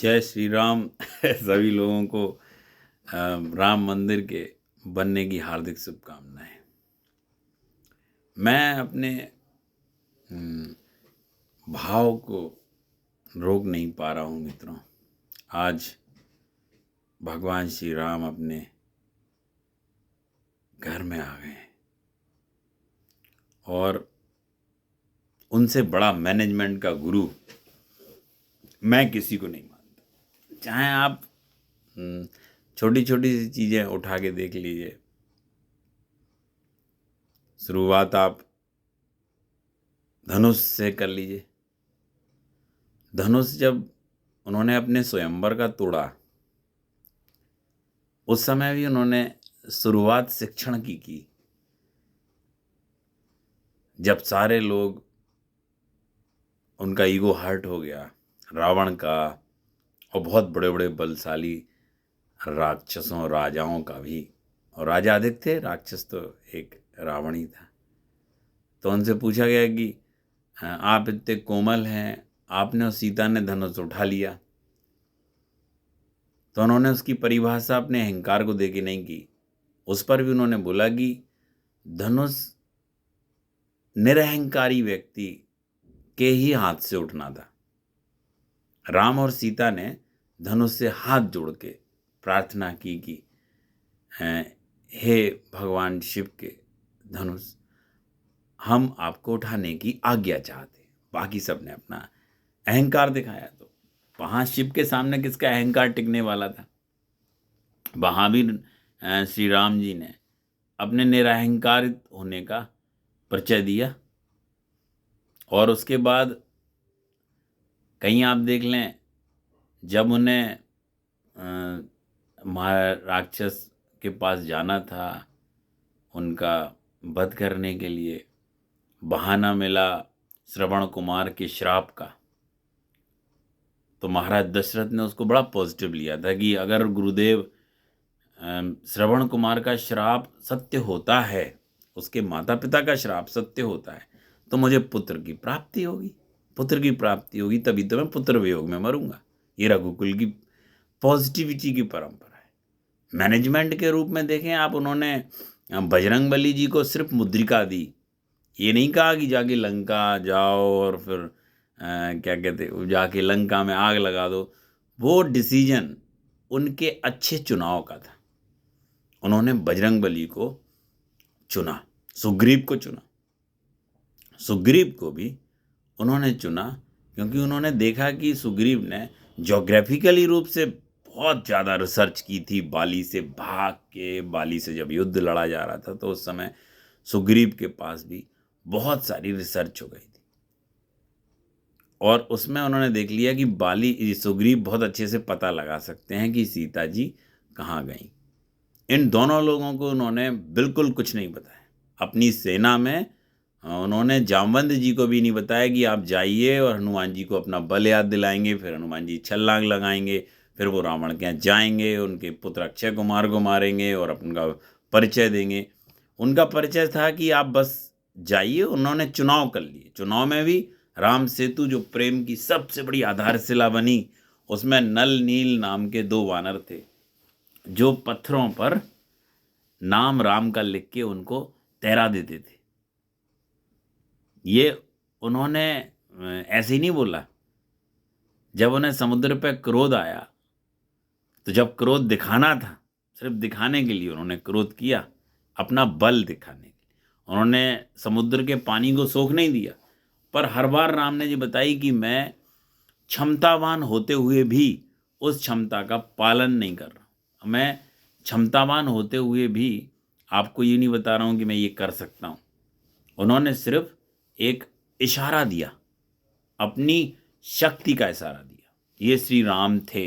जय श्री राम। सभी लोगों को राम मंदिर के बनने की हार्दिक शुभकामनाएं। मैं अपने भाव को रोक नहीं पा रहा हूँ मित्रों। आज भगवान श्री राम अपने घर में आ गए और उनसे बड़ा मैनेजमेंट का गुरु मैं किसी को नहीं मानता। चाहे आप छोटी छोटी सी चीज़ें उठा के देख लीजिए। शुरुआत आप धनुष से कर लीजिए। धनुष जब उन्होंने अपने स्वयंवर का तोड़ा, उस समय भी उन्होंने शुरुआत शिक्षण की। जब सारे लोग, उनका ईगो हर्ट हो गया, रावण का और बहुत बड़े बड़े बलशाली राक्षसों राजाओं का भी, और राजा अधिक थे, राक्षस तो एक रावण ही था। तो उनसे पूछा गया कि आप इतने कोमल हैं, आपने और सीता ने धनुष उठा लिया। तो उन्होंने उसकी परिभाषा अपने अहंकार को देके नहीं की। उस पर भी उन्होंने बोला कि धनुष निरहंकारी व्यक्ति के ही हाथ से उठना था। राम और सीता ने धनुष से हाथ जोड़ के प्रार्थना की कि हे भगवान शिव के धनुष, हम आपको उठाने की आज्ञा चाहते। बाकी सब ने अपना अहंकार दिखाया। तो वहाँ शिव के सामने किसका अहंकार टिकने वाला था? वहाँ भी श्री राम जी ने अपने निरहंकारित होने का परिचय दिया। और उसके बाद कहीं आप देख लें, जब उन्हें राक्षस के पास जाना था उनका वध करने के लिए, बहाना मिला श्रवण कुमार के श्राप का, तो महाराज दशरथ ने उसको बड़ा पॉजिटिव लिया था कि अगर गुरुदेव श्रवण कुमार का श्राप सत्य होता है, उसके माता पिता का श्राप सत्य होता है, तो मुझे पुत्र की प्राप्ति होगी। पुत्र की प्राप्ति होगी तभी तो मैं पुत्र वियोग में मरूंगा। ये रघुकुल की पॉजिटिविटी की परंपरा है। मैनेजमेंट के रूप में देखें आप, उन्होंने बजरंगबली जी को सिर्फ मुद्रिका दी। ये नहीं कहा कि जाके लंका जाओ और फिर क्या कहते, जाके लंका में आग लगा दो। वो डिसीजन उनके अच्छे चुनाव का था। उन्होंने बजरंगबली को चुना, सुग्रीव को चुना। सुग्रीव को भी उन्होंने चुना क्योंकि उन्होंने देखा कि सुग्रीव ने ज्योग्राफिकली रूप से बहुत ज़्यादा रिसर्च की थी। बाली से भाग के, बाली से जब युद्ध लड़ा जा रहा था तो उस समय सुग्रीव के पास भी बहुत सारी रिसर्च हो गई थी। और उसमें उन्होंने देख लिया कि सुग्रीव बहुत अच्छे से पता लगा सकते हैं कि सीता जी कहाँ गई। इन दोनों लोगों को उन्होंने बिल्कुल कुछ नहीं बताया। अपनी सेना में उन्होंने जामवंत जी को भी नहीं बताया कि आप जाइए और हनुमान जी को अपना बल याद दिलाएंगे, फिर हनुमान जी छलांग लगाएंगे, फिर वो रावण के यहाँ जाएंगे, उनके पुत्र अक्षय कुमार को मारेंगे और अपना परिचय देंगे। उनका परिचय था कि आप बस जाइए। उन्होंने चुनाव कर लिए। चुनाव में भी राम सेतु जो प्रेम की सबसे बड़ी आधारशिला बनी, उसमें नल नील नाम के दो वानर थे जो पत्थरों पर नाम राम का लिख के उनको तैरा देते थे। ये उन्होंने ऐसे ही नहीं बोला। जब उन्हें समुद्र पर क्रोध आया, तो जब क्रोध दिखाना था, सिर्फ दिखाने के लिए उन्होंने क्रोध किया, अपना बल दिखाने के लिए। उन्होंने समुद्र के पानी को सोख नहीं दिया, पर हर बार राम ने जी बताई कि मैं क्षमतावान होते हुए भी उस क्षमता का पालन नहीं कर रहा। मैं क्षमतावान होते हुए भी आपको ये नहीं बता रहा हूँ कि मैं ये कर सकता हूँ। उन्होंने सिर्फ एक इशारा दिया, अपनी शक्ति का इशारा दिया। ये श्री राम थे।